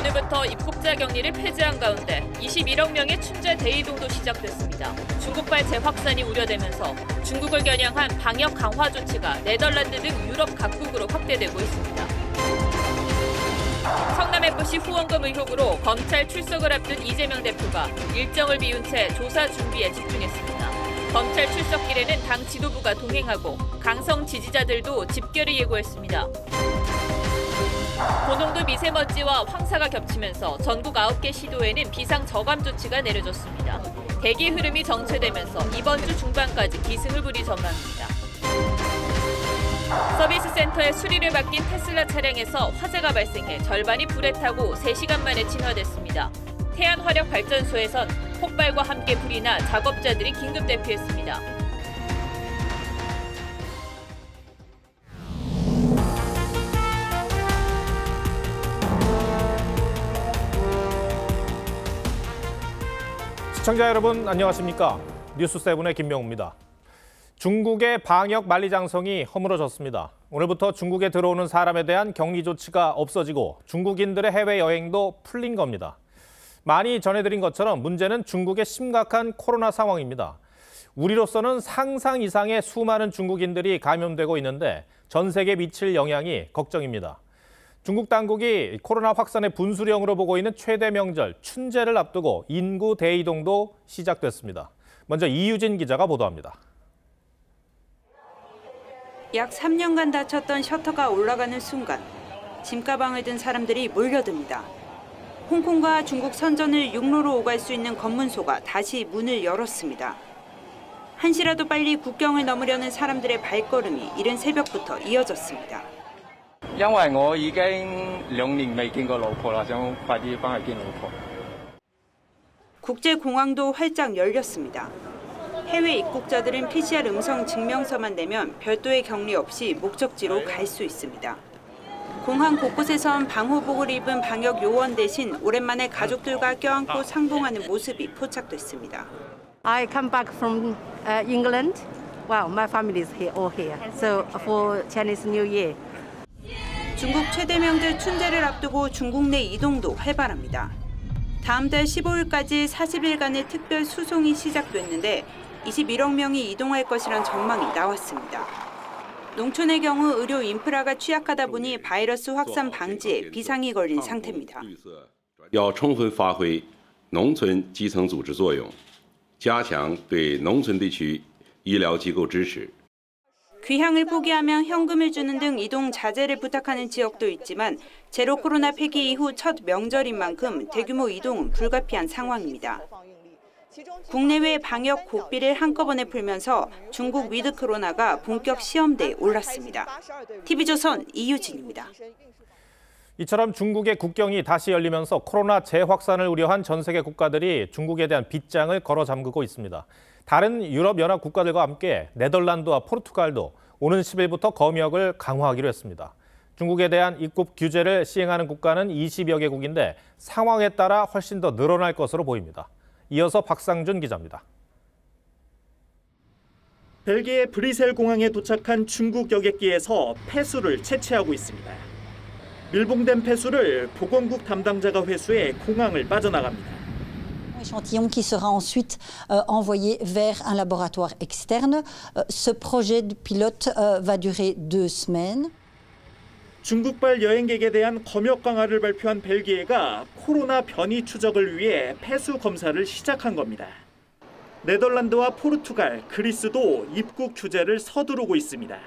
오늘부터 입국자 격리를 폐지한 가운데 21억 명의 춘제 대이동도 시작됐습니다. 중국발 재확산이 우려되면서 중국을 겨냥한 방역 강화 조치가 네덜란드 등 유럽 각국으로 확대되고 있습니다. 성남FC 후원금 의혹으로 검찰 출석을 앞둔 이재명 대표가 일정을 비운 채 조사 준비에 집중했습니다. 검찰 출석길에는 당 지도부가 동행하고 강성 지지자들도 집결을 예고했습니다. 고농도 미세먼지와 황사가 겹치면서 전국 9개 시도에는 비상 저감 조치가 내려졌습니다. 대기 흐름이 정체되면서 이번 주 중반까지 기승을 부릴 전망입니다. 서비스 센터에 수리를 맡긴 테슬라 차량에서 화재가 발생해 절반이 불에 타고 3시간 만에 진화됐습니다. 태안화력발전소에선 폭발과 함께 불이 나 작업자들이 긴급 대피했습니다. 시청자 여러분 안녕하십니까? 뉴스7의 김명우입니다. 중국의 방역 만리장성이 허물어졌습니다. 오늘부터 중국에 들어오는 사람에 대한 격리 조치가 없어지고 중국인들의 해외여행도 풀린 겁니다. 많이 전해드린 것처럼 문제는 중국의 심각한 코로나 상황입니다. 우리로서는 상상 이상의 수많은 중국인들이 감염되고 있는데 전 세계에 미칠 영향이 걱정입니다. 중국 당국이 코로나 확산의 분수령으로 보고 있는 최대 명절 춘제를 앞두고 인구 대이동도 시작됐습니다. 먼저 이유진 기자가 보도합니다. 약 3년간 닫혔던 셔터가 올라가는 순간 짐가방을 든 사람들이 몰려듭니다. 홍콩과 중국 선전을 육로로 오갈 수 있는 검문소가 다시 문을 열었습니다. 한시라도 빨리 국경을 넘으려는 사람들의 발걸음이 이른 새벽부터 이어졌습니다. 因為我已經2年未見過老婆啦，想快啲翻去見老婆. 국제공항도 활짝 열렸습니다. 해외 입국자들은 PCR 음성 증명서만 내면 별도의 격리 없이 목적지로 갈 수 있습니다. 공항 곳곳에선 방호복을 입은 방역 요원 대신 오랜만에 가족들과 껴안고 상봉하는 모습이 포착됐습니다. I come back from England. Wow, my family is here, all here. So for Chinese New Year. 중국 최대 명절 춘제를 앞두고 중국 내 이동도 활발합니다. 다음 달 15일까지 40일간의 특별 수송이 시작됐는데 21억 명이 이동할 것이란 전망이 나왔습니다. 농촌의 경우 의료 인프라가 취약하다 보니 바이러스 확산 방지에 비상이 걸린 상태입니다. 要充分发挥农村基层组织作用，加强对农村地区医疗机构支持. 귀향을 포기하면 현금을 주는 등 이동 자제를 부탁하는 지역도 있지만 제로 코로나 폐기 이후 첫 명절인 만큼 대규모 이동은 불가피한 상황입니다. 국내외 방역 고비를 한꺼번에 풀면서 중국 위드 코로나가 본격 시험대에 올랐습니다. TV조선 이유진입니다. 이처럼 중국의 국경이 다시 열리면서 코로나 재확산을 우려한 전 세계 국가들이 중국에 대한 빗장을 걸어 잠그고 있습니다. 다른 유럽연합 국가들과 함께 네덜란드와 포르투갈도 오는 10일부터 검역을 강화하기로 했습니다. 중국에 대한 입국 규제를 시행하는 국가는 20여 개국인데 상황에 따라 훨씬 더 늘어날 것으로 보입니다. 이어서 박상준 기자입니다. 벨기에 브뤼셀 공항에 도착한 중국 여객기에서 폐수를 채취하고 있습니다. 밀봉된 폐수를 보건국 담당자가 회수해 공항을 빠져나갑니다. Échantillon qui sera ensuite envoyé vers un laboratoire externe. Ce projet de pilote va durer 2 semaines. 중국발 여행객에 대한 검역 강화를 발표한 벨기에가 코로나 변이 추적을 위해 폐수 검사를 시작한 겁니다. 네덜란드와 포르투갈, 그리스도 입국 규제를 서두르고 있습니다.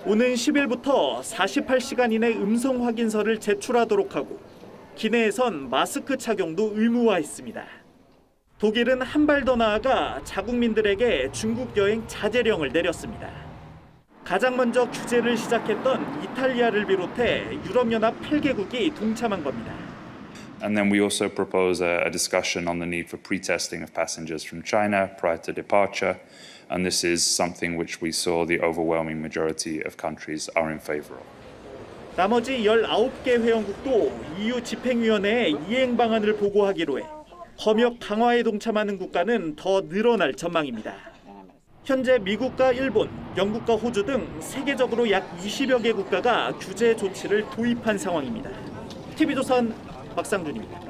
오는 10일부터 48시간 이내 음성 확인서를 제출하도록 하고 기내에선 마스크 착용도 의무화했습니다. 독일은 한 발 더 나아가 자국민들에게 중국 여행 자제령을 내렸습니다. 가장 먼저 규제를 시작했던 이탈리아를 비롯해 유럽연합 8개국이 동참한 겁니다. And then we also propose a discussion on the need for pre-testing of passengers from China prior to departure. And this is something which we saw the overwhelming majority of countries are in favor of. 나머지 19개 회원국도 EU 집행위원회에 이행 방안을 보고하기로 해 검역 강화에 동참하는 국가는 더 늘어날 전망입니다. 현재 미국과 일본, 영국과 호주 등 세계적으로 약 20여 개 국가가 규제 조치를 도입한 상황입니다. TV조선 박상준입니다.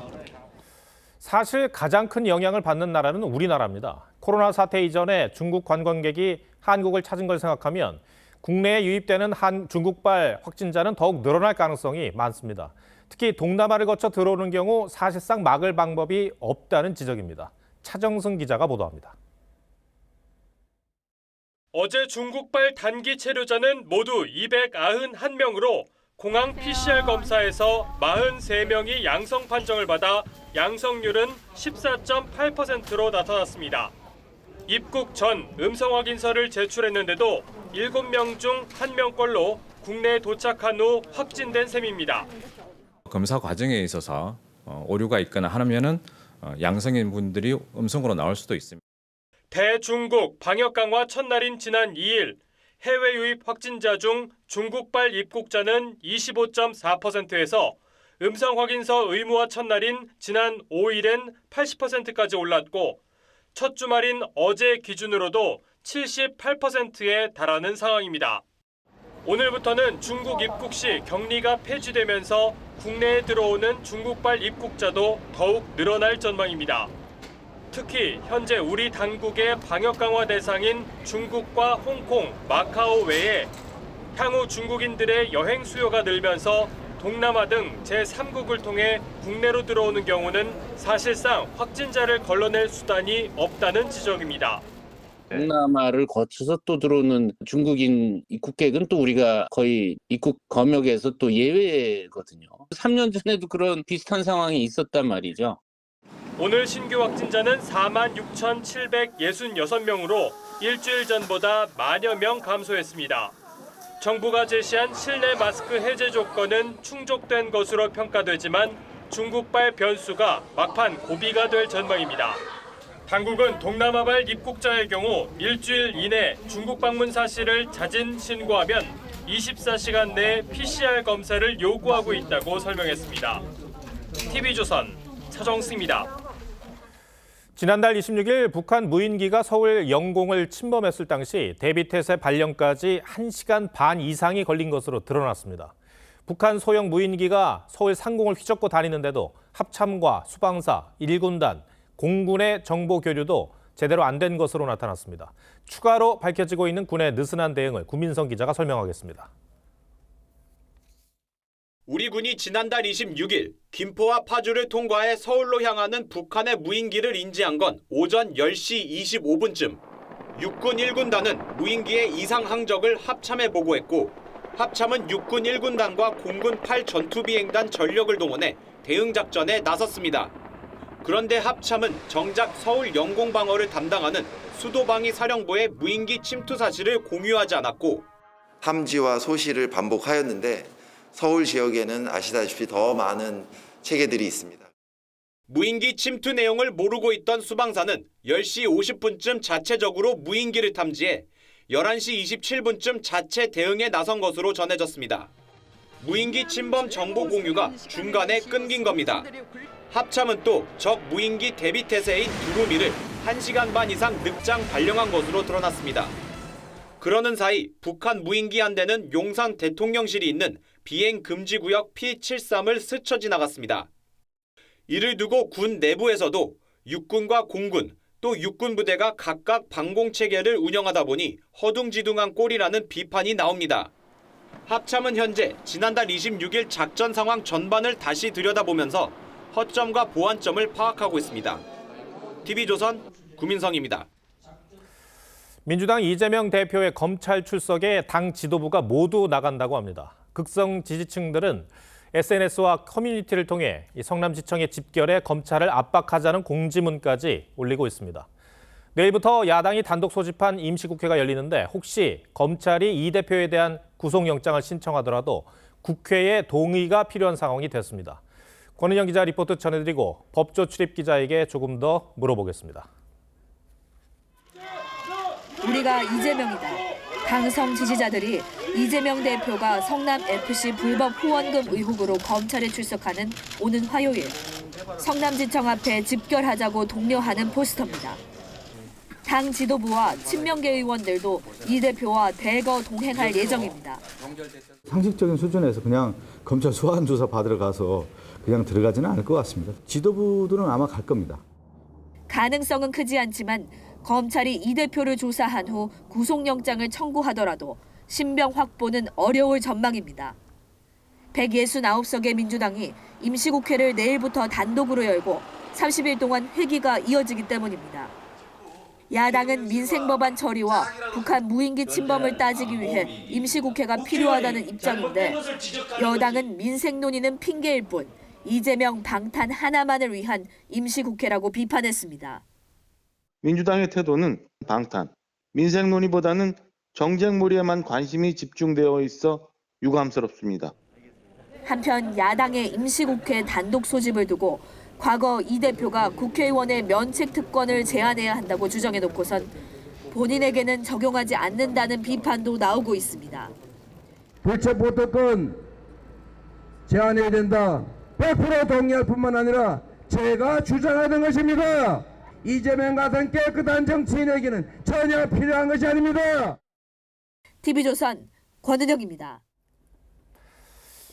사실 가장 큰 영향을 받는 나라는 우리나라입니다. 코로나 사태 이전에 중국 관광객이 한국을 찾은 걸 생각하면 국내에 유입되는 중국발 확진자는 더욱 늘어날 가능성이 많습니다. 특히 동남아를 거쳐 들어오는 경우 사실상 막을 방법이 없다는 지적입니다. 차정승 기자가 보도합니다. 어제 중국발 단기 체류자는 모두 291명으로 공항 PCR 검사에서 43명이 양성 판정을 받아 양성률은 14.8%로 나타났습니다. 입국 전 음성 확인서를 제출했는데도 7명 중 1명꼴로 국내에 도착한 후 확진된 셈입니다. 검사 과정에 있어서 오류가 있거나 하면은 양성인 분들이 음성으로 나올 수도 있습니다. 대중국 방역 강화 첫날인 지난 2일 해외 유입 확진자 중 중국발 입국자는 25.4%에서 음성 확인서 의무화 첫날인 지난 5일엔 80%까지 올랐고 첫 주말인 어제 기준으로도 78%에 달하는 상황입니다. 오늘부터는 중국 입국 시 격리가 폐지되면서 국내에 들어오는 중국발 입국자도 더욱 늘어날 전망입니다. 특히 현재 우리 당국의 방역 강화 대상인 중국과 홍콩, 마카오 외에 향후 중국인들의 여행 수요가 늘면서 동남아 등 제3국을 통해 국내로 들어오는 경우는 사실상 확진자를 걸러낼 수단이 없다는 지적입니다. 동남아를 거쳐서 또 들어오는 중국인 입국객은 또 우리가 거의 입국 검역에서 또 예외거든요. 3년 전에도 그런 비슷한 상황이 있었단 말이죠. 오늘 신규 확진자는 46,766명으로 일주일 전보다 만여 명 감소했습니다. 정부가 제시한 실내 마스크 해제 조건은 충족된 것으로 평가되지만 중국발 변수가 막판 고비가 될 전망입니다. 당국은 동남아발 입국자의 경우 일주일 이내 중국 방문 사실을 자진 신고하면 24시간 내에 PCR 검사를 요구하고 있다고 설명했습니다. TV조선 차정승입니다. 지난달 26일 북한 무인기가 서울 영공을 침범했을 당시 대비태세 발령까지 1시간 반 이상이 걸린 것으로 드러났습니다. 북한 소형 무인기가 서울 상공을 휘젓고 다니는데도 합참과 수방사, 1군단, 공군의 정보 교류도 제대로 안 된 것으로 나타났습니다. 추가로 밝혀지고 있는 군의 느슨한 대응을 구민성 기자가 설명하겠습니다. 우리 군이 지난달 26일 김포와 파주를 통과해 서울로 향하는 북한의 무인기를 인지한 건 오전 10시 25분쯤. 육군 1군단은 무인기의 이상 항적을 합참에 보고했고 합참은 육군 1군단과 공군 8전투비행단 전력을 동원해 대응 작전에 나섰습니다. 그런데 합참은 정작 서울 영공방어를 담당하는 수도방위 사령부의 무인기 침투 사실을 공유하지 않았고 함지와 소시를 반복하였는데 서울 지역에는 아시다시피 더 많은 체계들이 있습니다. 무인기 침투 내용을 모르고 있던 수방사는 10시 50분쯤 자체적으로 무인기를 탐지해 11시 27분쯤 자체 대응에 나선 것으로 전해졌습니다. 무인기 침범 정보 공유가 중간에 끊긴 겁니다. 합참은 또 적 무인기 대비태세인 두루미를 1시간 반 이상 늑장 발령한 것으로 드러났습니다. 그러는 사이 북한 무인기 한 대는 용산 대통령실이 있는 비행 금지 구역 P73을 스쳐 지나갔습니다. 이를 두고 군 내부에서도 육군과 공군 또 육군 부대가 각각 방공 체계를 운영하다 보니 허둥지둥한 꼴이라는 비판이 나옵니다. 합참은 현재 지난달 26일 작전 상황 전반을 다시 들여다보면서 허점과 보완점을 파악하고 있습니다. TV조선 구민성입니다. 민주당 이재명 대표의 검찰 출석에 당 지도부가 모두 나간다고 합니다. 극성 지지층들은 SNS와 커뮤니티를 통해 성남시청의 집결에 검찰을 압박하자는 공지문까지 올리고 있습니다. 내일부터 야당이 단독 소집한 임시국회가 열리는데 혹시 검찰이 이 대표에 대한 구속영장을 신청하더라도 국회의 동의가 필요한 상황이 됐습니다. 권은영 기자 리포트 전해드리고 법조 출입 기자에게 조금 더 물어보겠습니다. 우리가 이재명이다. 강성 지지자들이 이재명 대표가 성남FC 불법 후원금 의혹으로 검찰에 출석하는 오는 화요일 성남지청 앞에 집결하자고 독려하는 포스터입니다. 당 지도부와 친명계 의원들도 이 대표와 대거 동행할 예정입니다. 상식적인 수준에서 그냥 검찰 소환 조사 받으러 가서 그냥 들어가지는 않을 것 같습니다. 지도부들은 아마 갈 겁니다. 가능성은 크지 않지만 검찰이 이 대표를 조사한 후 구속영장을 청구하더라도 신병 확보는 어려울 전망입니다. 169석의 민주당이 임시국회를 내일부터 단독으로 열고 30일 동안 회기가 이어지기 때문입니다. 야당은 민생법안 처리와 북한 무인기 침범을 따지기 위해 임시국회가 필요하다는 입장인데 여당은 민생 논의는 핑계일 뿐 이재명 방탄 하나만을 위한 임시국회라고 비판했습니다. 민주당의 태도는 방탄, 민생 논의보다는 정쟁몰이에만 관심이 집중되어 있어 유감스럽습니다. 한편 야당의 임시국회 단독 소집을 두고 과거 이 대표가 국회의원의 면책 특권을 제한해야 한다고 주장해놓고선 본인에게는 적용하지 않는다는 비판도 나오고 있습니다. 불체포 특권 제한해야 된다. 100% 동의할 뿐만 아니라 제가 주장하는 것입니다. 이재명 같은 깨끗한 정치인에게는 전혀 필요한 것이 아닙니다. TV조선 권은영입니다.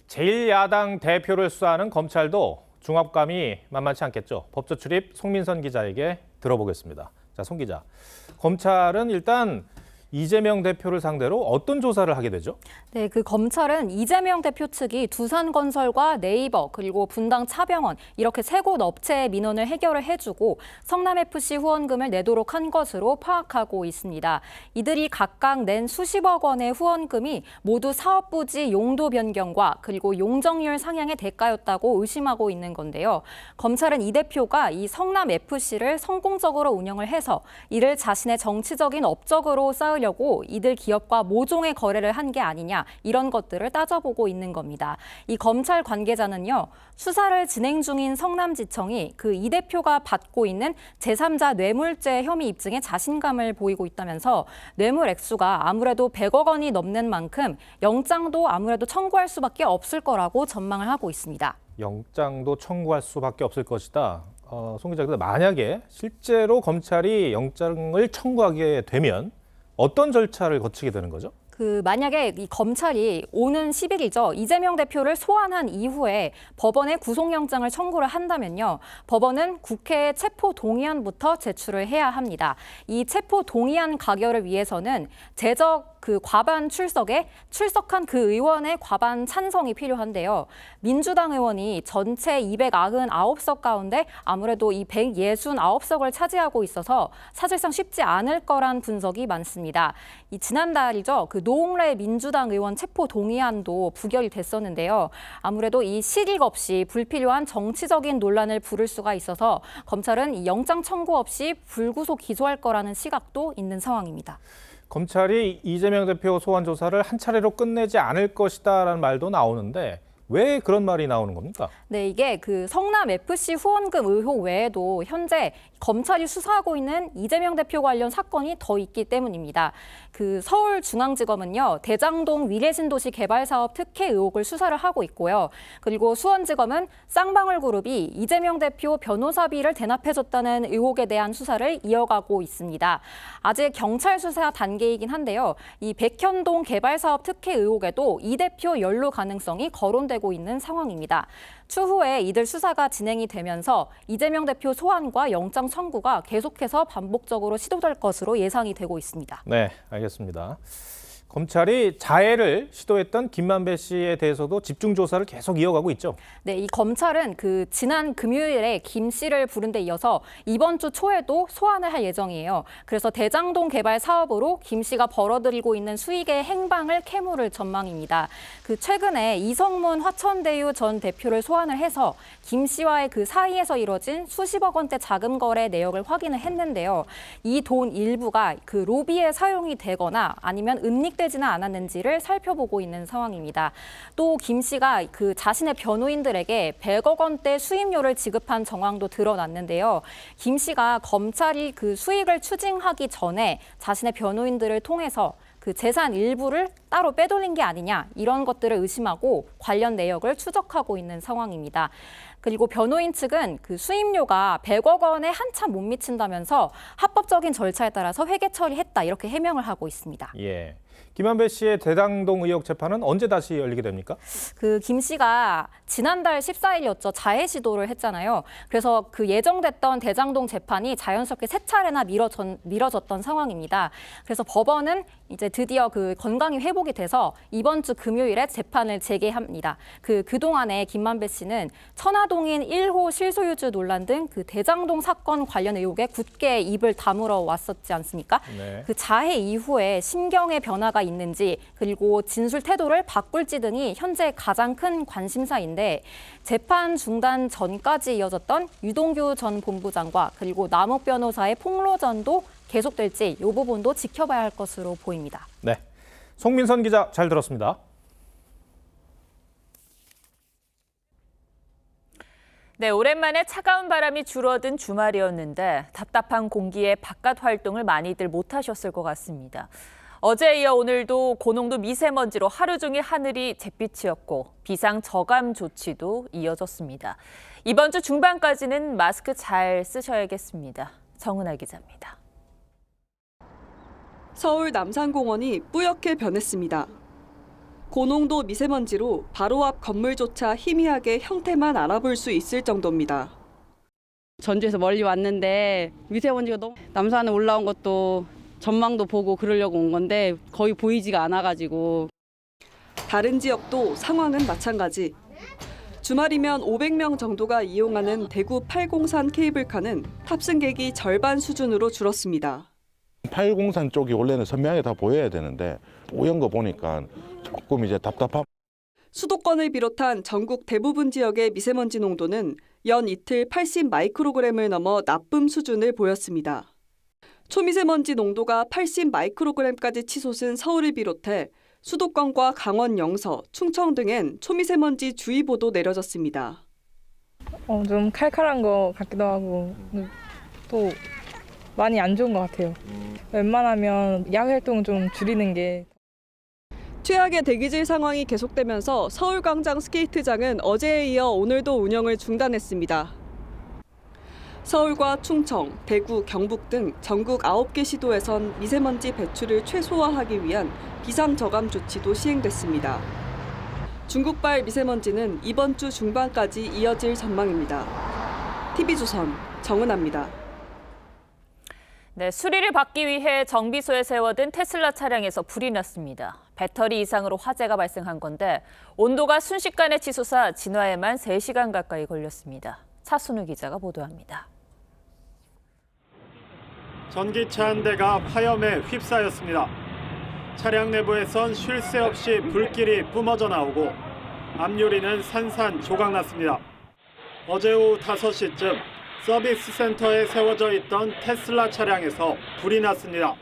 제1야당 대표를 수사하는 검찰도 중압감이 만만치 않겠죠. 법조 출입 송민선 기자에게 들어보겠습니다. 자, 송 기자. 검찰은 일단 이재명 대표를 상대로 어떤 조사를 하게 되죠? 네, 그 검찰은 이재명 대표 측이 두산건설과 네이버 그리고 분당 차병원 이렇게 세 곳 업체의 민원을 해결을 해주고 성남FC 후원금을 내도록 한 것으로 파악하고 있습니다. 이들이 각각 낸 수십억 원의 후원금이 모두 사업 부지 용도 변경과 그리고 용적률 상향의 대가였다고 의심하고 있는 건데요. 검찰은 이 대표가 이 성남FC를 성공적으로 운영을 해서 이를 자신의 정치적인 업적으로 쌓으려고 이들 기업과 모종의 거래를 한 게 아니냐 이런 것들을 따져보고 있는 겁니다. 이 검찰 관계자는요. 수사를 진행 중인 성남지청이 그 이 대표가 받고 있는 제3자 뇌물죄 혐의 입증에 자신감을 보이고 있다면서 뇌물 액수가 아무래도 100억 원이 넘는 만큼 영장도 아무래도 청구할 수밖에 없을 거라고 전망을 하고 있습니다. 영장도 청구할 수밖에 없을 것이다. 송 기자, 만약에 실제로 검찰이 영장을 청구하게 되면 어떤 절차를 거치게 되는 거죠? 만약에 이 검찰이 오는 10일이죠. 이재명 대표를 소환한 이후에 법원에 구속영장을 청구를 한다면요. 법원은 국회에 체포 동의안부터 제출을 해야 합니다. 이 체포 동의안 가결을 위해서는 제적 과반 출석에 출석한 그 의원의 과반 찬성이 필요한데요. 민주당 의원이 전체 299석 가운데 아무래도 이 169석을 차지하고 있어서 사실상 쉽지 않을 거란 분석이 많습니다. 이 지난달이죠. 노웅래 민주당 의원 체포 동의안도 부결이 됐었는데요. 아무래도 이 실익 없이 불필요한 정치적인 논란을 부를 수가 있어서 검찰은 이 영장 청구 없이 불구속 기소할 거라는 시각도 있는 상황입니다. 검찰이 이재명 대표 소환 조사를 한 차례로 끝내지 않을 것이다라는 말도 나오는데 왜 그런 말이 나오는 겁니까? 네, 이게 성남FC 후원금 의혹 외에도 현재 검찰이 수사하고 있는 이재명 대표 관련 사건이 더 있기 때문입니다. 서울중앙지검은요, 대장동 위례신도시 개발사업 특혜 의혹을 수사를 하고 있고요. 그리고 수원지검은 쌍방울그룹이 이재명 대표 변호사비를 대납해줬다는 의혹에 대한 수사를 이어가고 있습니다. 아직 경찰 수사 단계이긴 한데요. 이 백현동 개발사업 특혜 의혹에도 이 대표 연루 가능성이 거론되고 있는 상황입니다. 추후에 이들 수사가 진행이 되면서 이재명 대표 소환과 영장 청구가 계속해서 반복적으로 시도될 것으로 예상이 되고 있습니다. 네, 알겠습니다. 검찰이 자해를 시도했던 김만배 씨에 대해서도 집중 조사를 계속 이어가고 있죠. 네, 이 검찰은 지난 금요일에 김 씨를 부른 데 이어서 이번 주 초에도 소환을 할 예정이에요. 그래서 대장동 개발 사업으로 김 씨가 벌어들이고 있는 수익의 행방을 캐물을 전망입니다. 최근에 이성문 화천대유 전 대표를 소환을 해서 김 씨와의 사이에서 이뤄진 수십억 원대 자금 거래 내역을 확인을 했는데요. 이 돈 일부가 로비에 사용이 되거나 아니면 은닉되지는 않았는지를 살펴보고 있는 상황입니다. 또 김 씨가 자신의 변호인들에게 100억 원대 수임료를 지급한 정황도 드러났는데요. 김 씨가 검찰이 수익을 추징하기 전에 자신의 변호인들을 통해서 재산 일부를 따로 빼돌린 게 아니냐 이런 것들을 의심하고 관련 내역을 추적하고 있는 상황입니다. 그리고 변호인 측은 수임료가 100억 원에 한참 못 미친다면서 합법적인 절차에 따라서 회계 처리했다 이렇게 해명을 하고 있습니다. 예, 김한배 씨의 대장동 의혹 재판은 언제 다시 열리게 됩니까? 그 김 씨가 지난달 14일이었죠. 자해 시도를 했잖아요. 그래서 그 예정됐던 대장동 재판이 자연스럽게 세 차례나 미뤄졌던 상황입니다. 그래서 법원은 이제 드디어 그 건강이 회복이 돼서 이번 주 금요일에 재판을 재개합니다. 그동안에 김만배 씨는 천화동인 1호 실소유주 논란 등 그 대장동 사건 관련 의혹에 굳게 입을 다물어 왔었지 않습니까? 네. 그 자해 이후에 심경의 변화가 있는지 그리고 진술 태도를 바꿀지 등이 현재 가장 큰 관심사인데 재판 중단 전까지 이어졌던 유동규 전 본부장과 그리고 남욱 변호사의 폭로전도 계속될지 이 부분도 지켜봐야 할 것으로 보입니다. 네, 송민선 기자 잘 들었습니다. 네, 오랜만에 차가운 바람이 줄어든 주말이었는데 답답한 공기에 바깥 활동을 많이들 못하셨을 것 같습니다. 어제에 이어 오늘도 고농도 미세먼지로 하루 종일 하늘이 잿빛이었고 비상 저감 조치도 이어졌습니다. 이번 주 중반까지는 마스크 잘 쓰셔야겠습니다. 정은아 기자입니다. 서울 남산공원이 뿌옇게 변했습니다. 고농도 미세먼지로 바로 앞 건물조차 희미하게 형태만 알아볼 수 있을 정도입니다. 전주에서 멀리 왔는데 미세먼지가 너무 남산에 올라온 것도 전망도 보고 그러려고 온 건데 거의 보이지가 않아가지고. 다른 지역도 상황은 마찬가지. 주말이면 500명 정도가 이용하는 대구 팔공산 케이블카는 탑승객이 절반 수준으로 줄었습니다. 팔공산 쪽이 원래는 선명하게 다 보여야 되는데 오연 거 보니까 조금 이제 답답함. 수도권을 비롯한 전국 대부분 지역의 미세먼지 농도는 연 이틀 80 마이크로그램을 넘어 나쁨 수준을 보였습니다. 초미세먼지 농도가 80 마이크로그램까지 치솟은 서울을 비롯해 수도권과 강원 영서, 충청 등엔 초미세먼지 주의보도 내려졌습니다. 좀 칼칼한 거 같기도 하고 또 많이 안 좋은 것 같아요. 웬만하면 야외 활동 좀 줄이는 게. 최악의 대기질 상황이 계속되면서 서울광장 스케이트장은 어제에 이어 오늘도 운영을 중단했습니다. 서울과 충청, 대구, 경북 등 전국 9개 시도에선 미세먼지 배출을 최소화하기 위한 비상저감 조치도 시행됐습니다. 중국발 미세먼지는 이번 주 중반까지 이어질 전망입니다. TV조선 정은아입니다. 네, 수리를 받기 위해 정비소에 세워둔 테슬라 차량에서 불이 났습니다. 배터리 이상으로 화재가 발생한 건데 온도가 순식간에 치솟아 진화에만 3시간 가까이 걸렸습니다. 차순우 기자가 보도합니다. 전기차 한 대가 화염에 휩싸였습니다. 차량 내부에선 쉴 새 없이 불길이 뿜어져 나오고 앞유리는 산산 조각났습니다. 어제 오후 5시쯤 서비스 센터에 세워져 있던 테슬라 차량에서 불이 났습니다.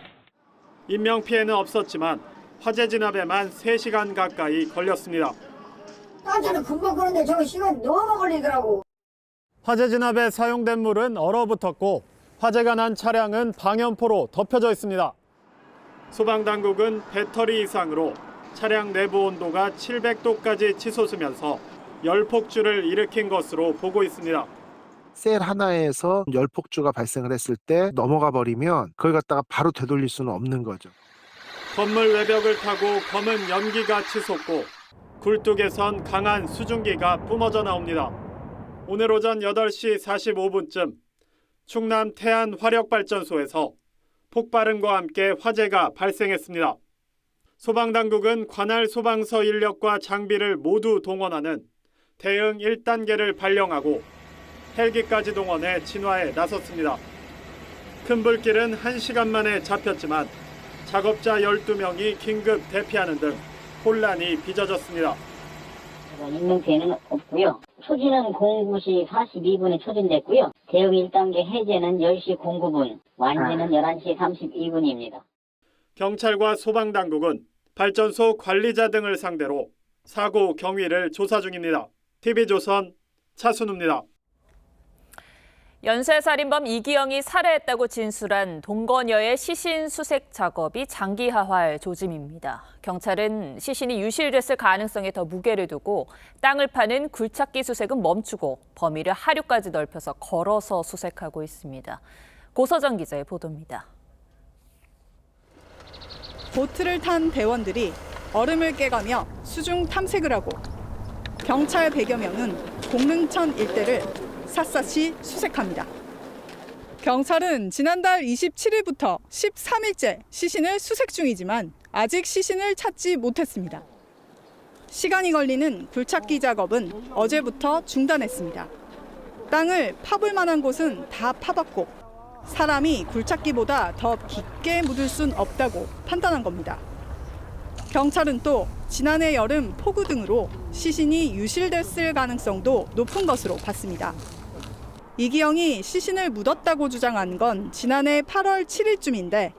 인명피해는 없었지만 화재 진압에만 3시간 가까이 걸렸습니다. 딴 금방 끄는데 저 시간 너무 걸리더라고. 화재 진압에 사용된 물은 얼어붙었고 화재가 난 차량은 방염포로 덮여져 있습니다. 소방당국은 배터리 이상으로 차량 내부 온도가 700도까지 치솟으면서 열폭주를 일으킨 것으로 보고 있습니다. 셀 하나에서 열폭주가 발생을 했을 때 넘어가 버리면 그걸 갖다가 바로 되돌릴 수는 없는 거죠. 건물 외벽을 타고 검은 연기가 치솟고 굴뚝에선 강한 수증기가 뿜어져 나옵니다. 오늘 오전 8시 45분쯤 충남 태안 화력발전소에서 폭발음과 함께 화재가 발생했습니다. 소방당국은 관할 소방서 인력과 장비를 모두 동원하는 대응 1단계를 발령하고 헬기까지 동원해 진화에 나섰습니다. 큰 불길은 1시간 만에 잡혔지만 작업자 12명이 긴급 대피하는 등 혼란이 빚어졌습니다. 인명피해는 없고요. 초진은 09시 42분에 초진됐고요. 대응 1단계 해제는 10시 09분, 완제는 11시 32분입니다. 경찰과 소방당국은 발전소 관리자 등을 상대로 사고 경위를 조사 중입니다. TV조선 차순우입니다. 연쇄살인범 이기영이 살해했다고 진술한 동거녀의 시신 수색 작업이 장기화할 조짐입니다. 경찰은 시신이 유실됐을 가능성에 더 무게를 두고 땅을 파는 굴착기 수색은 멈추고 범위를 하류까지 넓혀서 걸어서 수색하고 있습니다. 고서정 기자의 보도입니다. 보트를 탄 대원들이 얼음을 깨가며 수중 탐색을 하고 경찰 100여 명은 공릉천 일대를 샅샅이 수색합니다. 경찰은 지난달 27일부터 13일째 시신을 수색 중이지만 아직 시신을 찾지 못했습니다. 시간이 걸리는 굴착기 작업은 어제부터 중단했습니다. 땅을 파볼 만한 곳은 다 파봤고 사람이 굴착기보다 더 깊게 묻을 순 없다고 판단한 겁니다. 경찰은 또 지난해 여름 폭우 등으로 시신이 유실됐을 가능성도 높은 것으로 봤습니다. 이기영이 시신을 묻었다고 주장한 건 지난해 8월 7일쯤인데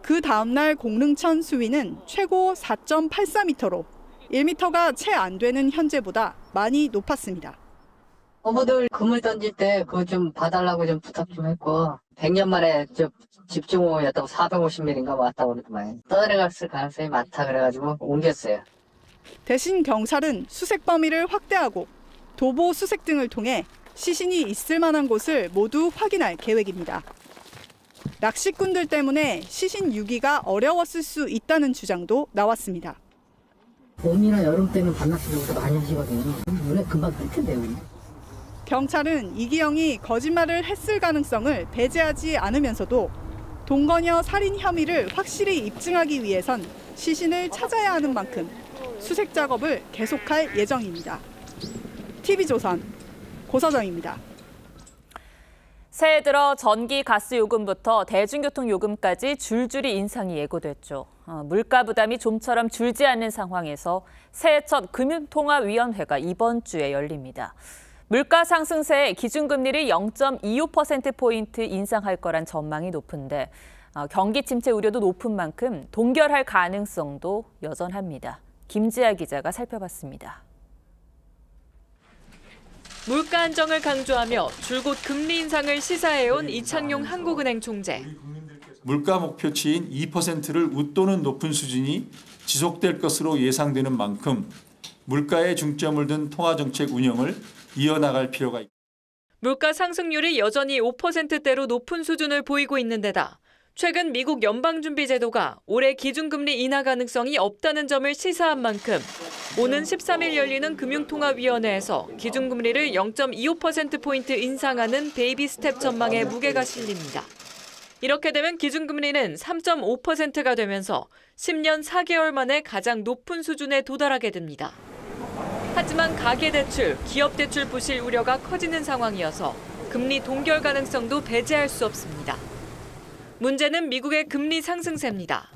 그 다음 날 공릉천 수위는 최고 4.84m로 1m가 채 안 되는 현재보다 많이 높았습니다. 어부들 그물 던질 때 그거 좀 봐달라고 좀 부탁 좀 했고 100년 만에 집중호우였다고 450mm인가 왔다고 그러더만 떠내려갔을 가능성이 많다 그래가지고 옮겼어요. 대신 경찰은 수색 범위를 확대하고 도보 수색 등을 통해 시신이 있을 만한 곳을 모두 확인할 계획입니다. 낚시꾼들 때문에 시신 유기가 어려웠을 수 있다는 주장도 나왔습니다. 봄이나 여름 때는 밤낚시를 많이 하시거든요. 눈에 금방 뜰 텐데요. 경찰은 이기영이 거짓말을 했을 가능성을 배제하지 않으면서도 동거녀 살인 혐의를 확실히 입증하기 위해선 시신을 찾아야 하는 만큼 수색 작업을 계속할 예정입니다. TV조선 고서정입니다. 새해 들어 전기, 가스 요금부터 대중교통 요금까지 줄줄이 인상이 예고됐죠. 물가 부담이 좀처럼 줄지 않는 상황에서 새해 첫 금융통화위원회가 이번 주에 열립니다. 물가 상승세에 기준금리를 0.25%포인트 인상할 거란 전망이 높은데 경기 침체 우려도 높은 만큼 동결할 가능성도 여전합니다. 김지아 기자가 살펴봤습니다. 물가 안정을 강조하며 줄곧 금리 인상을 시사해온 이창용 한국은행 총재. 물가 목표치인 2%를 웃도는 높은 수준이 지속될 것으로 예상되는 만큼 물가에 중점을 둔 통화정책 운영을 이어나갈 필요가 있습니다. 물가 상승률이 여전히 5%대로 높은 수준을 보이고 있는 데다 최근 미국 연방준비제도가 올해 기준금리 인하 가능성이 없다는 점을 시사한 만큼 오는 13일 열리는 금융통화위원회에서 기준금리를 0.25%포인트 인상하는 베이비 스텝 전망에 무게가 실립니다. 이렇게 되면 기준금리는 3.5%가 되면서 10년 4개월 만에 가장 높은 수준에 도달하게 됩니다. 하지만 가계대출, 기업대출 부실 우려가 커지는 상황이어서 금리 동결 가능성도 배제할 수 없습니다. 문제는 미국의 금리 상승세입니다.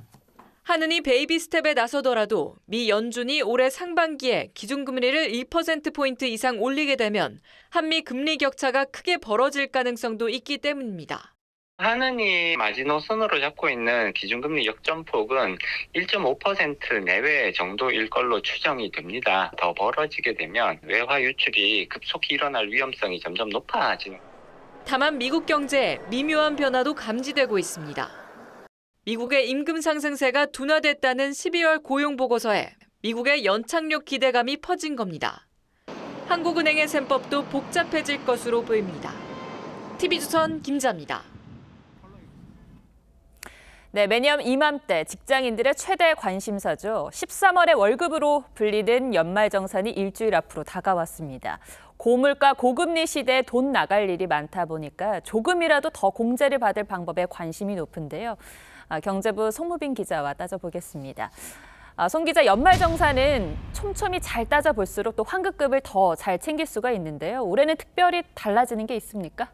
하느니 베이비 스텝에 나서더라도 미 연준이 올해 상반기에 기준금리를 1%포인트 이상 올리게 되면 한미 금리 격차가 크게 벌어질 가능성도 있기 때문입니다. 하느니 마지노선으로 잡고 있는 기준금리 역전폭은 1.5% 내외 정도일 걸로 추정이 됩니다. 더 벌어지게 되면 외화 유출이 급속히 일어날 위험성이 점점 높아지는. 다만 미국 경제에 미묘한 변화도 감지되고 있습니다. 미국의 임금 상승세가 둔화됐다는 12월 고용보고서에 미국의 연착륙 기대감이 퍼진 겁니다. 한국은행의 셈법도 복잡해질 것으로 보입니다. TV조선 김자입니다. 네, 매년 이맘때 직장인들의 최대 관심사죠. 13월의 월급으로 불리는 연말정산이 일주일 앞으로 다가왔습니다. 고물가 고금리 시대에 돈 나갈 일이 많다 보니까 조금이라도 더 공제를 받을 방법에 관심이 높은데요. 경제부 송무빈 기자와 따져보겠습니다. 송 기자, 연말정산은 촘촘히 잘 따져볼수록 또 환급금을 더 잘 챙길 수가 있는데요. 올해는 특별히 달라지는 게 있습니까?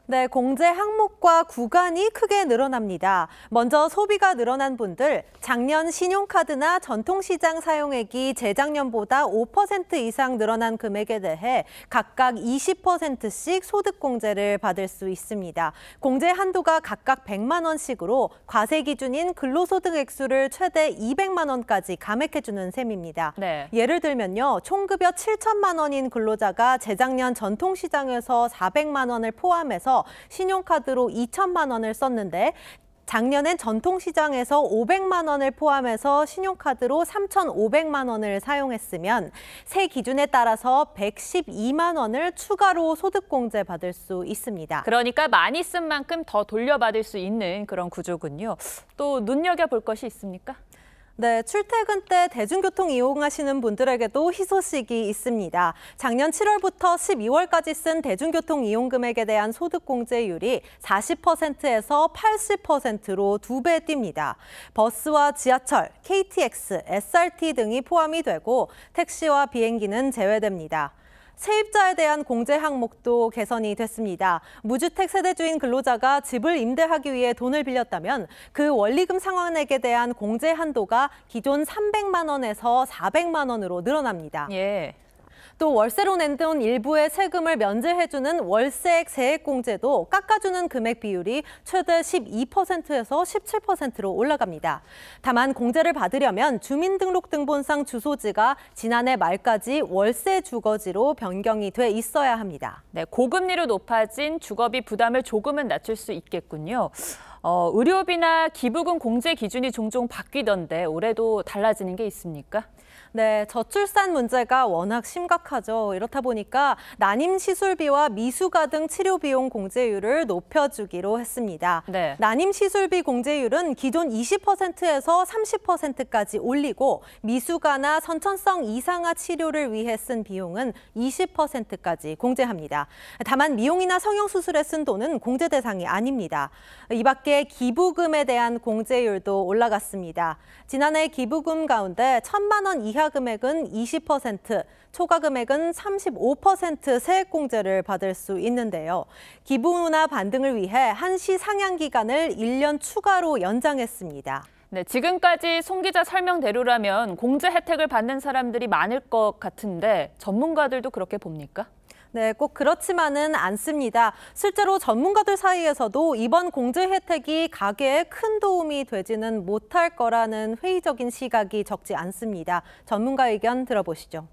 네, 공제 항목과 구간이 크게 늘어납니다. 먼저 소비가 늘어난 분들, 작년 신용카드나 전통시장 사용액이 재작년보다 5% 이상 늘어난 금액에 대해 각각 20%씩 소득공제를 받을 수 있습니다. 공제 한도가 각각 100만 원씩으로 과세 기준인 근로소득 액수를 최대 200만 원까지 감액해주는 셈입니다. 네. 예를 들면요, 총급여 7천만 원인 근로자가 재작년 전통시장에서 400만 원을 포함해서 신용카드로 2천만 원을 썼는데 작년엔 전통시장에서 500만 원을 포함해서 신용카드로 3,500만 원을 사용했으면 새 기준에 따라서 112만 원을 추가로 소득공제 받을 수 있습니다. 그러니까 많이 쓴 만큼 더 돌려받을 수 있는 그런 구조군요. 또 눈여겨볼 것이 있습니까? 네, 출퇴근 때 대중교통 이용하시는 분들에게도 희소식이 있습니다. 작년 7월부터 12월까지 쓴 대중교통 이용 금액에 대한 소득공제율이 40%에서 80%로 2배 뜁니다. 버스와 지하철, KTX, SRT 등이 포함이 되고 택시와 비행기는 제외됩니다. 세입자에 대한 공제 항목도 개선이 됐습니다. 무주택 세대주인 근로자가 집을 임대하기 위해 돈을 빌렸다면 그 원리금 상환액에 대한 공제 한도가 기존 300만 원에서 400만 원으로 늘어납니다. 또 월세로 낸 돈 일부의 세금을 면제해주는 월세액 세액공제도 깎아주는 금액 비율이 최대 12%에서 17%로 올라갑니다. 다만 공제를 받으려면 주민등록등본상 주소지가 지난해 말까지 월세 주거지로 변경이 돼 있어야 합니다. 네, 고금리로 높아진 주거비 부담을 조금은 낮출 수 있겠군요. 의료비나 기부금 공제 기준이 종종 바뀌던데 올해도 달라지는 게 있습니까? 네, 저출산 문제가 워낙 심각하죠. 이렇다 보니까 난임 시술비와 미수가 등 치료 비용 공제율을 높여주기로 했습니다. 네. 난임 시술비 공제율은 기존 20%에서 30%까지 올리고 미수가나 선천성 이상화 치료를 위해 쓴 비용은 20%까지 공제합니다. 다만 미용이나 성형수술에 쓴 돈은 공제 대상이 아닙니다. 이 밖에 기부금에 대한 공제율도 올라갔습니다. 지난해 기부금 가운데 1,000만 원 이하 금액은 20%, 초과 금액은 35% 세액공제를 받을 수 있는데요. 기부나 반등을 위해 한시 상향 기간을 1년 추가로 연장했습니다. 네, 지금까지 송 기자 설명대로라면 공제 혜택을 받는 사람들이 많을 것 같은데 전문가들도 그렇게 봅니까? 네, 꼭 그렇지만은 않습니다. 실제로 전문가들 사이에서도 이번 공제 혜택이 가계에 큰 도움이 되지는 못할 거라는 회의적인 시각이 적지 않습니다. 전문가 의견 들어보시죠.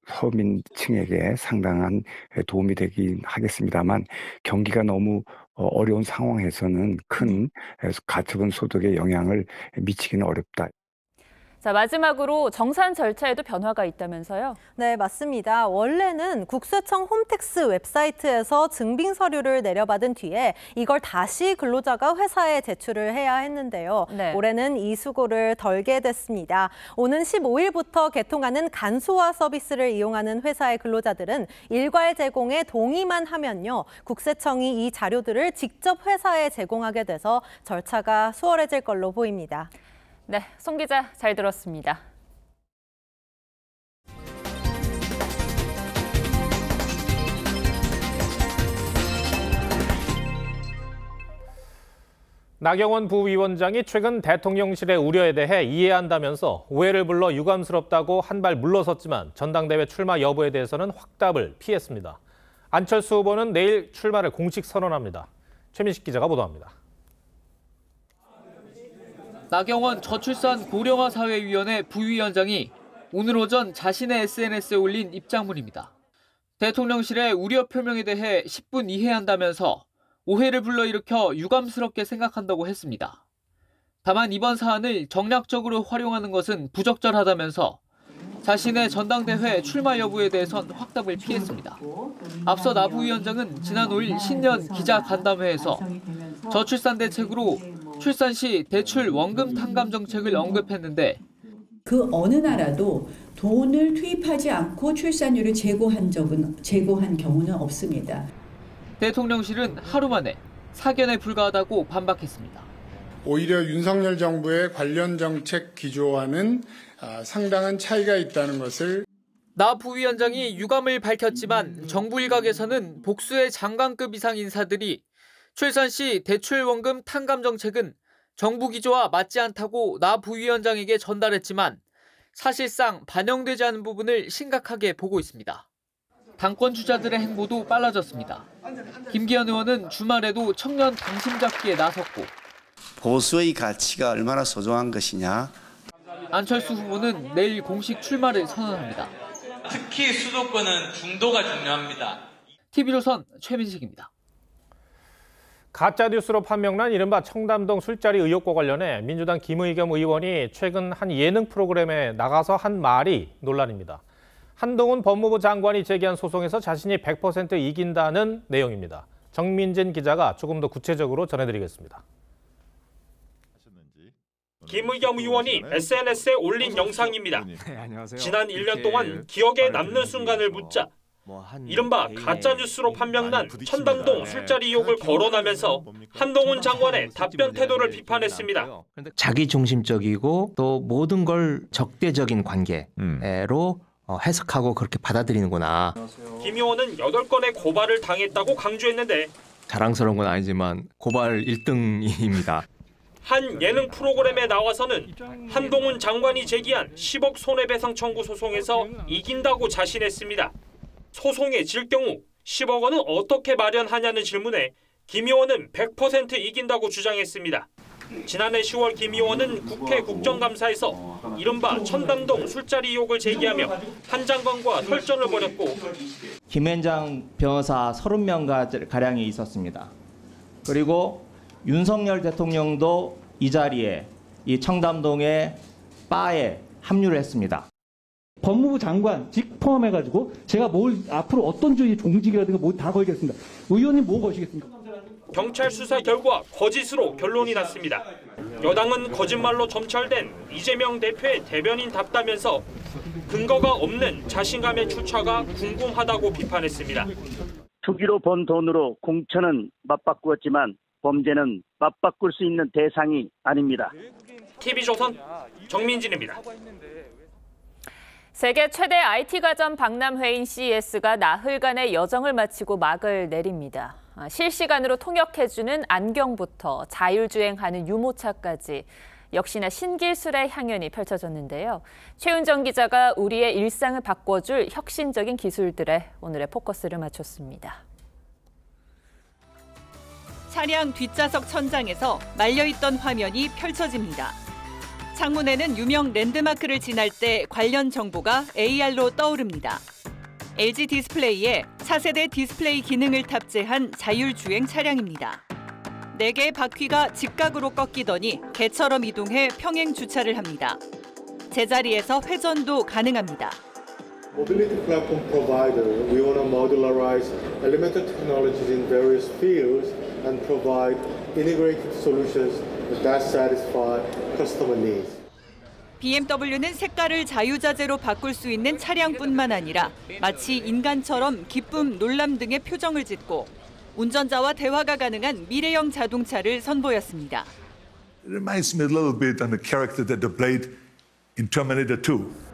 서민층에게 상당한 도움이 되긴 하겠습니다만 경기가 너무 어려운 상황에서는 큰 가처분 소득에 영향을 미치기는 어렵다. 자, 마지막으로 정산 절차에도 변화가 있다면서요? 네, 맞습니다. 원래는 국세청 홈택스 웹사이트에서 증빙 서류를 내려받은 뒤에 이걸 다시 근로자가 회사에 제출을 해야 했는데요. 네. 올해는 이 수고를 덜게 됐습니다. 오는 15일부터 개통하는 간소화 서비스를 이용하는 회사의 근로자들은 일괄 제공에 동의만 하면요. 국세청이 이 자료들을 직접 회사에 제공하게 돼서 절차가 수월해질 걸로 보입니다. 네, 송 기자 잘 들었습니다. 나경원 부위원장이 최근 대통령실의 우려에 대해 이해한다면서 오해를 불러 유감스럽다고 한 발 물러섰지만 전당대회 출마 여부에 대해서는 확답을 피했습니다. 안철수 후보는 내일 출마를 공식 선언합니다. 최민식 기자가 보도합니다. 나경원 저출산 고령화 사회위원회 부위원장이 오늘 오전 자신의 SNS에 올린 입장문입니다. 대통령실의 우려 표명에 대해 10분 이해한다면서 오해를 불러일으켜 유감스럽게 생각한다고 했습니다. 다만 이번 사안을 정략적으로 활용하는 것은 부적절하다면서 자신의 전당대회 출마 여부에 대해선 확답을 피했습니다. 앞서 나 부위원장은 지난 5일 신년 기자간담회에서 저출산 대책으로 출산 시 대출 원금 탕감 정책을 언급했는데 그 어느 나라도 돈을 투입하지 않고 출산율을 제고한 경우는 없습니다. 대통령실은 하루 만에 사견에 불과하다고 반박했습니다. 오히려 윤석열 정부의 관련 정책 기조와는 상당한 차이가 있다는 것을 나 부위원장이 유감을 밝혔지만 정부 일각에서는 복수의 장관급 이상 인사들이 출산 시 대출 원금 탕감 정책은 정부 기조와 맞지 않다고 나 부위원장에게 전달했지만 사실상 반영되지 않은 부분을 심각하게 보고 있습니다. 당권 주자들의 행보도 빨라졌습니다. 김기현 의원은 주말에도 청년 당심 잡기에 나섰고 보수의 가치가 얼마나 소중한 것이냐. 안철수 후보는 내일 공식 출마를 선언합니다. 특히 수도권은 중도가 중요합니다. TV조선 최민식입니다. 가짜뉴스로 판명난 이른바 청담동 술자리 의혹과 관련해 민주당 김의겸 의원이 최근 한 예능 프로그램에 나가서 한 말이 논란입니다. 한동훈 법무부 장관이 제기한 소송에서 자신이 100% 이긴다는 내용입니다. 정민진 기자가 조금 더 구체적으로 전해드리겠습니다. 김의겸 의원이 SNS에 올린 영상입니다. 지난 1년 동안 기억에 남는 순간을 묻자 이른바 가짜뉴스로 판명난 청담동 술자리 의혹을 거론하면서 한동훈 장관의 답변 태도를 비판했습니다. 자기중심적이고 또 모든 걸 적대적인 관계로 해석하고 그렇게 받아들이는구나. 김 의원은 8건의 고발을 당했다고 강조했는데 자랑스러운 건 아니지만 고발 1등입니다. 한 예능 프로그램에 나와서는 한동훈 장관이 제기한 10억 손해배상 청구 소송에서 이긴다고 자신했습니다. 소송에 질 경우 10억 원은 어떻게 마련하냐는 질문에 김 의원은 100% 이긴다고 주장했습니다. 지난해 10월 김 의원은 국회 국정감사에서 이른바 청담동 술자리 의혹을 제기하며 한 장관과 설전을 벌였고 김앤장 변호사 30명가량이 있었습니다. 그리고 윤석열 대통령도 이 자리에 이 청담동의 바에 합류를 했습니다. 법무부 장관직 포함해가지고 제가 뭘 앞으로 어떤 주의 종직이라든가 뭐 다 걸겠습니다. 의원님 뭐 거시겠습니까? 경찰 수사 결과 거짓으로 결론이 났습니다. 여당은 거짓말로 점철된 이재명 대표의 대변인답다면서 근거가 없는 자신감의 출처가 궁금하다고 비판했습니다. 투기로 번 돈으로 공천은 맞바꾸었지만 범죄는 맞바꿀 수 있는 대상이 아닙니다. TV조선 정민진입니다. 세계 최대 IT 가전 박람회인 CES가 나흘간의 여정을 마치고 막을 내립니다. 실시간으로 통역해주는 안경부터 자율주행하는 유모차까지 역시나 신기술의 향연이 펼쳐졌는데요. 최은정 기자가 우리의 일상을 바꿔줄 혁신적인 기술들에 오늘의 포커스를 맞췄습니다. 차량 뒷좌석 천장에서 말려있던 화면이 펼쳐집니다. 창문에는 유명 랜드마크를 지날 때 관련 정보가 AR로 떠오릅니다. LG 디스플레이에 차세대 디스플레이 기능을 탑재한 자율주행 차량입니다. 4개의 바퀴가 직각으로 꺾이더니 개처럼 이동해 평행 주차를 합니다. 제자리에서 회전도 가능합니다. Mobility platform provider, we want to modularize elemental technologies in various fields and provide integrated solutions that satisfy customer needs. BMW는 색깔을 자유자재로 바꿀 수 있는 차량뿐만 아니라 마치 인간처럼 기쁨, 놀람 등의 표정을 짓고 운전자와 대화가 가능한 미래형 자동차를 선보였습니다. It reminds me a little bit of the character that they played in Terminator 2.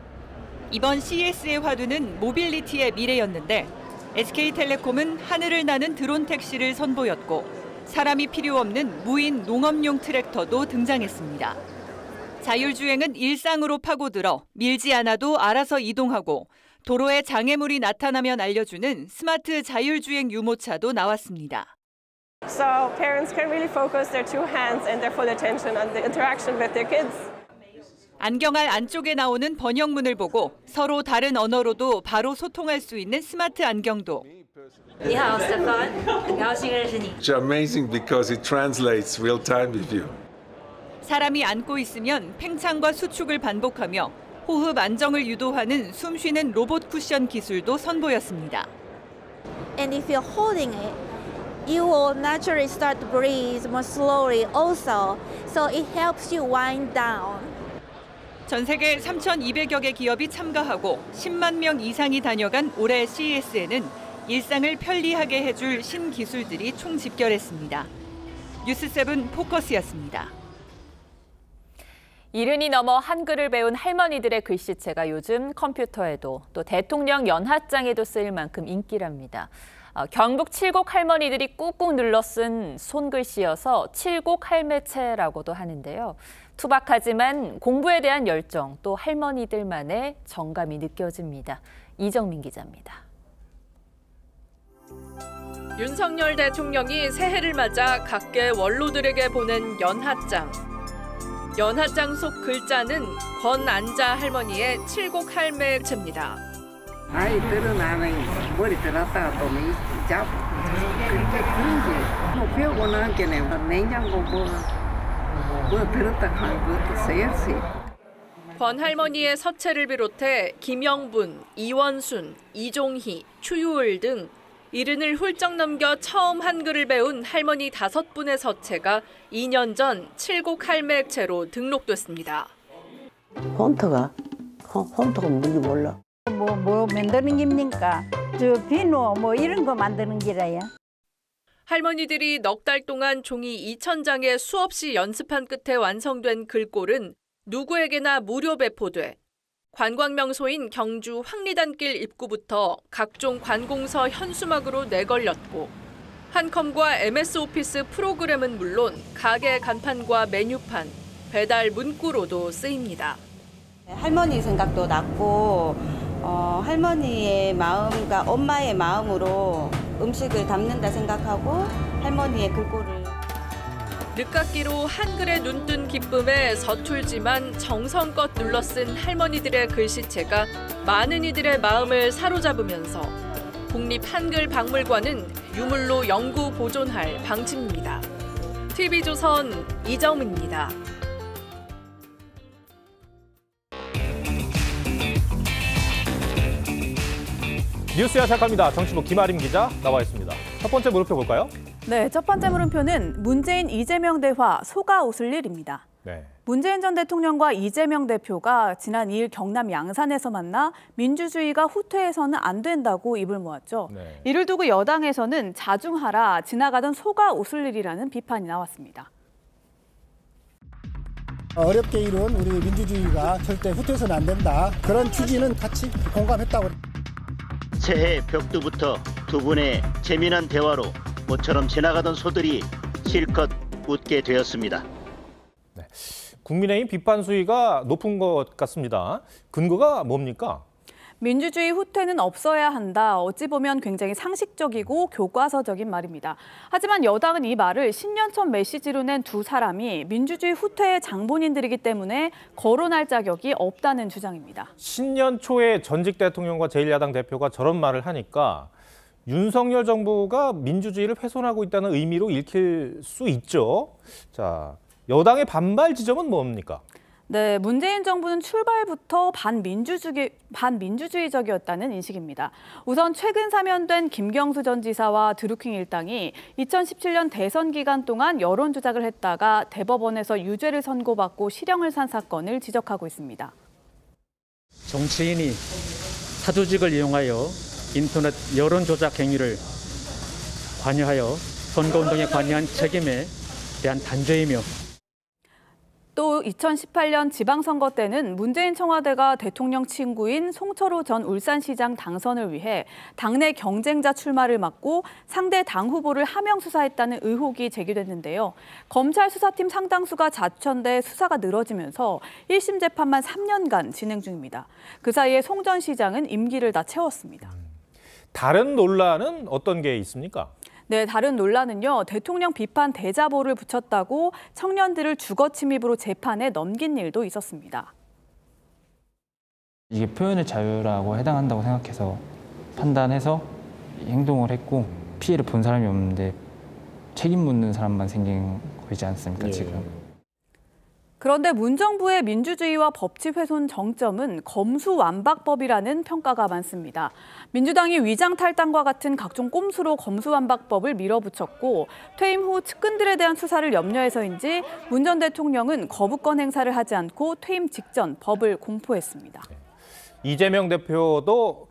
이번 CES의 화두는 모빌리티의 미래였는데 SK텔레콤은 하늘을 나는 드론 택시를 선보였고 사람이 필요 없는 무인 농업용 트랙터도 등장했습니다. 자율주행은 일상으로 파고들어 밀지 않아도 알아서 이동하고 도로에 장애물이 나타나면 알려주는 스마트 자율주행 유모차도 나왔습니다. So parents can really focus their two hands and their full attention on the interaction with their kids. 안경알 안쪽에 나오는 번역문을 보고 서로 다른 언어로도 바로 소통할 수 있는 스마트 안경도. It's amazing because it translates real time with you. 사람이 앉고 있으면 팽창과 수축을 반복하며 호흡 안정을 유도하는 숨쉬는 로봇 쿠션 기술도 선보였습니다. And if you're holding it, you will naturally start to breathe more slowly also. So it helps you wind down. 전 세계 3,200여 개 기업이 참가하고 10만 명 이상이 다녀간 올해 CES에는 일상을 편리하게 해줄 신기술들이 총집결했습니다. 뉴스7 포커스였습니다. 70이 넘어 한글을 배운 할머니들의 글씨체가 요즘 컴퓨터에도 또 대통령 연하장에도 쓰일 만큼 인기랍니다. 경북 칠곡 할머니들이 꾹꾹 눌러 쓴 손글씨여서 칠곡 할매체라고도 하는데요. 투박하지만 공부에 대한 열정 또 할머니들만의 정감이 느껴집니다. 이정민 기자입니다. 윤석열 대통령이 새해를 맞아 각계 원로들에게 보낸 연하장. 연하장 속 글자는 권안자 할머니의 칠곡 할매체입니다. 아이들은 나는 머리 들었다가 또 잡고 그런지 배우고 나니까 냉장고 뭐 들었다 하는 것도 써야지. 권 할머니의 서체를 비롯해 김영분, 이원순, 이종희, 추유을 등 70을 훌쩍 넘겨 처음 한글을 배운 할머니 5분의 서체가 2년 전 칠곡 할매액체로 등록됐습니다. 폰트가 뭔지 몰라. 뭐 만드는 겁니까? 저 비누 뭐 이런 거 만드는 기라야. 할머니들이 넉 달 동안 종이 2,000장에 수없이 연습한 끝에 완성된 글꼴은 누구에게나 무료 배포돼 관광명소인 경주 황리단길 입구부터 각종 관공서 현수막으로 내걸렸고 한컴과 MS 오피스 프로그램은 물론 가게 간판과 메뉴판, 배달 문구로도 쓰입니다. 할머니 생각도 났고 할머니의 마음과 엄마의 마음으로 음식을 담는다 생각하고 할머니의 글꼴을 늦깎이로 한글에 눈뜬 기쁨에 서툴지만 정성껏 눌러쓴 할머니들의 글씨체가 많은 이들의 마음을 사로잡으면서 국립한글박물관은 유물로 영구 보존할 방침입니다. TV조선 이정은입니다. 뉴스야 시작합니다. 정치부 김아림 기자 나와 있습니다. 첫 번째 물음표 볼까요? 네, 첫 번째 물음표는 문재인 이재명 대화 속아 웃을 일입니다. 네. 문재인 전 대통령과 이재명 대표가 지난 2일 경남 양산에서 만나 민주주의가 후퇴해서는 안 된다고 입을 모았죠. 네. 이를 두고 여당에서는 자중하라, 지나가던 속아 웃을 일이라는 비판이 나왔습니다. 어렵게 이룬 우리 민주주의가 절대 후퇴해서는 안 된다. 그런 취지는 같이 공감했다고. 새해 벽두부터 두 분의 재미난 대화로 모처럼 지나가던 소들이 실컷 웃게 되었습니다. 네. 국민의힘 비판 수위가 높은 것 같습니다. 근거가 뭡니까? 민주주의 후퇴는 없어야 한다. 어찌 보면 굉장히 상식적이고 교과서적인 말입니다. 하지만 여당은 이 말을 신년첫 메시지로 낸 두 사람이 민주주의 후퇴의 장본인들이기 때문에 거론할 자격이 없다는 주장입니다. 신년 초에 전직 대통령과 제1야당 대표가 저런 말을 하니까 윤석열 정부가 민주주의를 훼손하고 있다는 의미로 읽힐 수 있죠. 자, 여당의 반발 지점은 뭡니까? 네, 문재인 정부는 출발부터 반민주주의적이었다는 인식입니다. 우선 최근 사면된 김경수 전 지사와 드루킹 일당이 2017년 대선 기간 동안 여론 조작을 했다가 대법원에서 유죄를 선고받고 실형을 산 사건을 지적하고 있습니다. 정치인이 사조직을 이용하여 인터넷 여론 조작 행위를 관여하여 선거운동에 관여한 책임에 대한 단죄이며 또 2018년 지방선거 때는 문재인 청와대가 대통령 친구인 송철호 전 울산시장 당선을 위해 당내 경쟁자 출마를 막고 상대 당 후보를 하명 수사했다는 의혹이 제기됐는데요. 검찰 수사팀 상당수가 자천돼 수사가 늘어지면서 1심 재판만 3년간 진행 중입니다. 그 사이에 송 전 시장은 임기를 다 채웠습니다. 다른 논란은 어떤 게 있습니까? 네, 다른 논란은요. 대통령 비판 대자보를 붙였다고 청년들을 주거 침입으로 재판에 넘긴 일도 있었습니다. 이게 표현의 자유라고 해당한다고 생각해서 판단해서 행동을 했고 피해를 본 사람이 없는데 책임 묻는 사람만 생긴 거지 않습니까, 지금. 그런데 문정부의 민주주의와 법치 훼손 정점은 검수완박법이라는 평가가 많습니다. 민주당이 위장탈당과 같은 각종 꼼수로 검수완박법을 밀어붙였고 퇴임 후 측근들에 대한 수사를 염려해서인지 문 전 대통령은 거부권 행사를 하지 않고 퇴임 직전 법을 공포했습니다. 이재명 대표도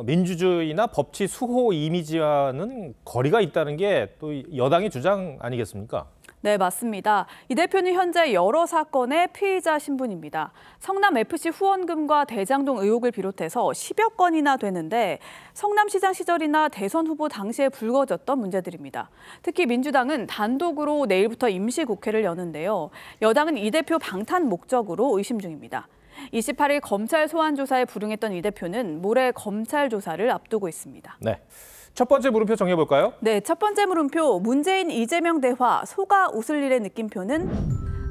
민주주의나 법치 수호 이미지와는 거리가 있다는 게 또 여당의 주장 아니겠습니까? 네, 맞습니다. 이 대표는 현재 여러 사건의 피의자 신분입니다. 성남FC 후원금과 대장동 의혹을 비롯해서 10여 건이나 되는데 성남시장 시절이나 대선 후보 당시에 불거졌던 문제들입니다. 특히 민주당은 단독으로 내일부터 임시국회를 여는데요. 여당은 이 대표 방탄 목적으로 의심 중입니다. 28일 검찰 소환 조사에 불응했던 이 대표는 모레 검찰 조사를 앞두고 있습니다. 네. 첫 번째 물음표 정해볼까요? 네, 첫 번째 물음표 문재인 이재명 대화 속아 웃을 일의 느낌표는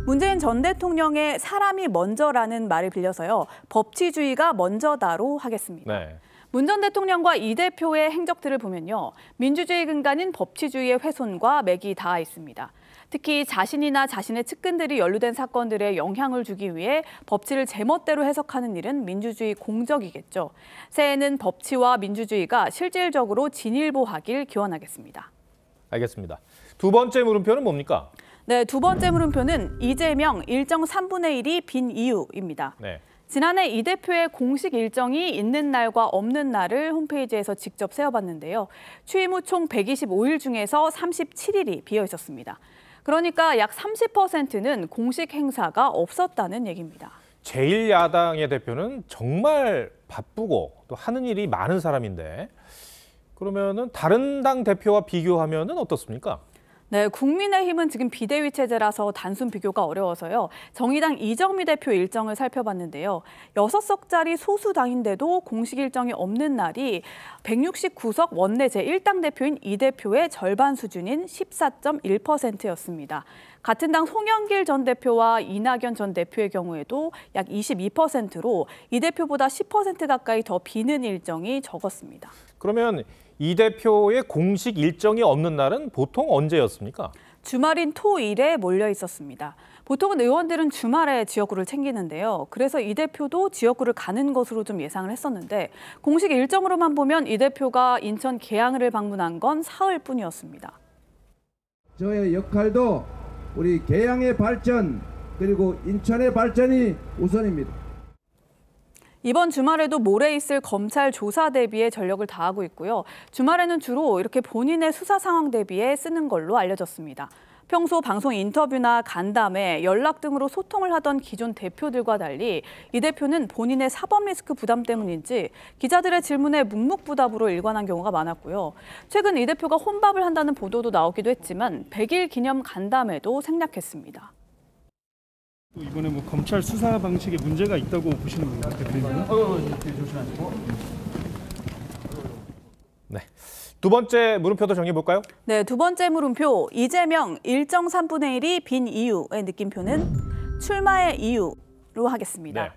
문재인 전 대통령의 사람이 먼저라는 말을 빌려서요. 법치주의가 먼저다로 하겠습니다. 네. 문 전 대통령과 이 대표의 행적들을 보면요. 민주주의 근간인 법치주의의 훼손과 맥이 닿아 있습니다. 특히 자신이나 자신의 측근들이 연루된 사건들에 영향을 주기 위해 법치를 제멋대로 해석하는 일은 민주주의 공적이겠죠. 새해에는 법치와 민주주의가 실질적으로 진일보하길 기원하겠습니다. 알겠습니다. 두 번째 물음표는 뭡니까? 네, 두 번째 물음표는 이재명 일정 3분의 1이 빈 이유입니다. 네. 지난해 이 대표의 공식 일정이 있는 날과 없는 날을 홈페이지에서 직접 세어봤는데요. 취임 후 총 125일 중에서 37일이 비어 있었습니다. 그러니까 약 30%는 공식 행사가 없었다는 얘기입니다. 제1야당의 대표는 정말 바쁘고 또 하는 일이 많은 사람인데 그러면은 다른 당 대표와 비교하면은 어떻습니까? 네, 국민의힘은 지금 비대위 체제라서 단순 비교가 어려워서요. 정의당 이정미 대표 일정을 살펴봤는데요. 6석짜리 소수당인데도 공식 일정이 없는 날이 169석 원내 제1당 대표인 이 대표의 절반 수준인 14.1%였습니다. 같은 당 송영길 전 대표와 이낙연 전 대표의 경우에도 약 22%로 이 대표보다 10% 가까이 더 비는 일정이 적었습니다. 그러면 이 대표의 공식 일정이 없는 날은 보통 언제였습니까? 주말인 토일에 몰려 있었습니다. 보통은 의원들은 주말에 지역구를 챙기는데요. 그래서 이 대표도 지역구를 가는 것으로 좀 예상을 했었는데 공식 일정으로만 보면 이 대표가 인천 계양을 방문한 건 사흘 뿐이었습니다. 저의 역할도 우리 계양의 발전 그리고 인천의 발전이 우선입니다. 이번 주말에도 모레 있을 검찰 조사 대비에 전력을 다하고 있고요. 주말에는 주로 이렇게 본인의 수사 상황 대비에 쓰는 걸로 알려졌습니다. 평소 방송 인터뷰나 간담회, 연락 등으로 소통을 하던 기존 대표들과 달리 이 대표는 본인의 사법 리스크 부담 때문인지 기자들의 질문에 묵묵부답으로 일관한 경우가 많았고요. 최근 이 대표가 혼밥을 한다는 보도도 나오기도 했지만 100일 기념 간담회도 생략했습니다. 이번에 뭐 검찰 수사 방식에 문제가 있다고 보시는 건가요, 대표님은? 네. 두 번째 물음표도 정리해 볼까요? 네, 두 번째 물음표 이재명 일정 3분의 1이 빈 이유의 느낌표는 출마의 이유로 하겠습니다. 네.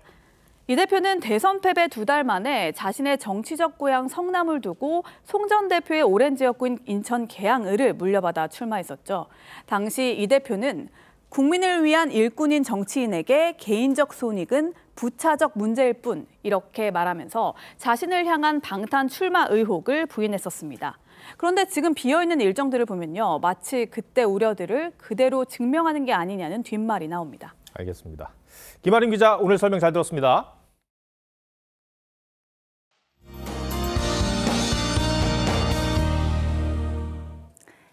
이 대표는 대선 패배 2달 만에 자신의 정치적 고향 성남을 두고 송 전 대표의 오랜 지역구인 인천 계양을을 물려받아 출마했었죠. 당시 이 대표는 국민을 위한 일꾼인 정치인에게 개인적 손익은 부차적 문제일 뿐 이렇게 말하면서 자신을 향한 방탄 출마 의혹을 부인했었습니다. 그런데 지금 비어있는 일정들을 보면요. 마치 그때 우려들을 그대로 증명하는 게 아니냐는 뒷말이 나옵니다. 알겠습니다. 김아림 기자 오늘 설명 잘 들었습니다.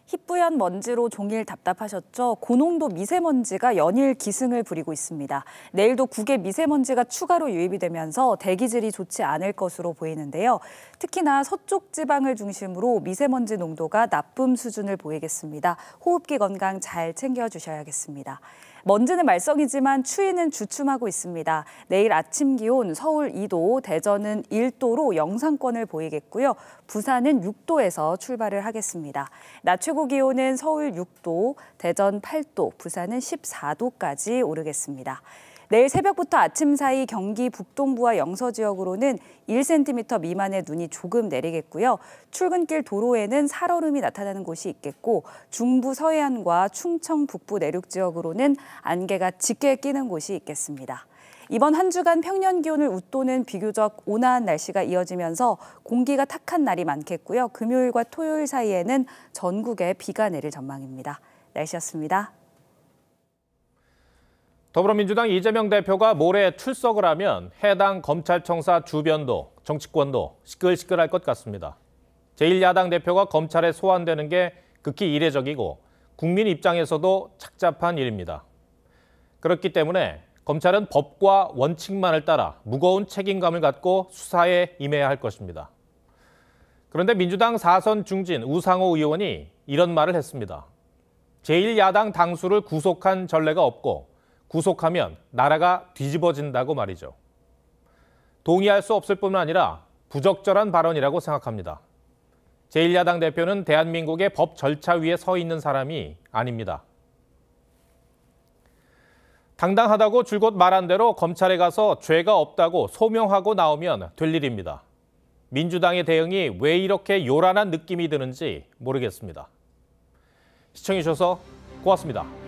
희뿌연 먼지로 종일 답답하셨죠? 고농도 미세먼지가 연일 기승을 부리고 있습니다. 내일도 국외 미세먼지가 추가로 유입이 되면서 대기질이 좋지 않을 것으로 보이는데요. 특히나 서쪽 지방을 중심으로 미세먼지 농도가 나쁨 수준을 보이겠습니다. 호흡기 건강 잘 챙겨주셔야겠습니다. 먼지는 말썽이지만 추위는 주춤하고 있습니다. 내일 아침 기온 서울 2도, 대전은 1도로 영상권을 보이겠고요. 부산은 6도에서 출발을 하겠습니다. 낮 최고 기온은 서울 6도, 대전 8도, 부산은 14도까지 오르겠습니다. 내일 새벽부터 아침 사이 경기 북동부와 영서 지역으로는 1cm 미만의 눈이 조금 내리겠고요. 출근길 도로에는 살얼음이 나타나는 곳이 있겠고 중부 서해안과 충청 북부 내륙 지역으로는 안개가 짙게 끼는 곳이 있겠습니다. 이번 한 주간 평년 기온을 웃도는 비교적 온화한 날씨가 이어지면서 공기가 탁한 날이 많겠고요. 금요일과 토요일 사이에는 전국에 비가 내릴 전망입니다. 날씨였습니다. 더불어민주당 이재명 대표가 모레 출석을 하면 해당 검찰청사 주변도, 정치권도 시끌시끌할 것 같습니다. 제1야당 대표가 검찰에 소환되는 게 극히 이례적이고 국민 입장에서도 착잡한 일입니다. 그렇기 때문에 검찰은 법과 원칙만을 따라 무거운 책임감을 갖고 수사에 임해야 할 것입니다. 그런데 민주당 4선 중진 우상호 의원이 이런 말을 했습니다. 제1야당 당수를 구속한 전례가 없고 구속하면 나라가 뒤집어진다고 말이죠. 동의할 수 없을 뿐만 아니라 부적절한 발언이라고 생각합니다. 제1야당 대표는 대한민국의 법 절차 위에 서 있는 사람이 아닙니다. 당당하다고 줄곧 말한 대로 검찰에 가서 죄가 없다고 소명하고 나오면 될 일입니다. 민주당의 대응이 왜 이렇게 요란한 느낌이 드는지 모르겠습니다. 시청해주셔서 고맙습니다.